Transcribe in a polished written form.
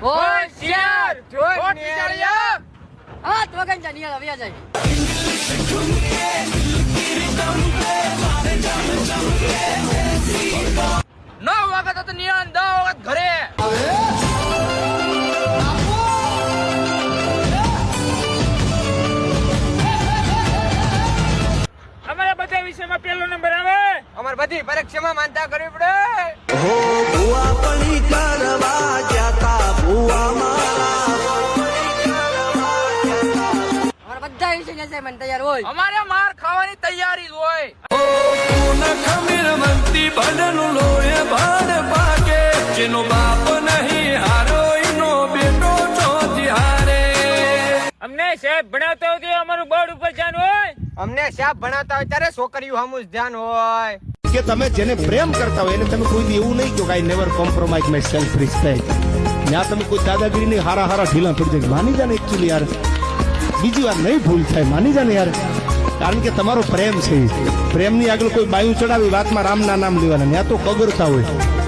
હોશિયાર જોટ નિયાળિયા હા તો કઈ જા નિયાળ આવ્યા જાય નો વખત તો નિયાળ 10 વખત ઘરે અમારા બધા વિષયમાં પહેલો નંબર આવે અમાર બધી પરીક્ષામાં માનતા કરવી પડે હો ભુવા પડી કરવા જાતા ભુવા અમારા બધા વિષય ને મને તૈયાર હોય અમારે માર ખાવાની તૈયારી જ હોય ખમીર મંતી બદનું લોહે ભાડ પાકે જેનો બાપ નહીં હારો ઈનો બેટો ચોથી હારે અમને સાહેબ ભણાવતો હોય તો અમારું બોર્ડ ઉપર ધ્યાન હોય અમને શાપ ભણાવતા હોય ત્યારે છોકરીઓ સામું જ ધ્યાન હોય કે તમે જેને પ્રેમ કરતા હોય એને તમે કોઈ દી એવું નહીં કહો કે I never compromise my self respect ત્યાં તમે કોઈ દાદાગીરીની હારા ઢીલા પડી જાય માની જાને એકચ્યુઅલી યાર બીજી વાર નહીં ભૂલ થાય માની જાને યાર કારણ કે તમારો પ્રેમ છે પ્રેમની આગળ કોઈ બાયું ચડાવી વાતમાં રામના નામ લેવાના ત્યાં તો કગરતા હોય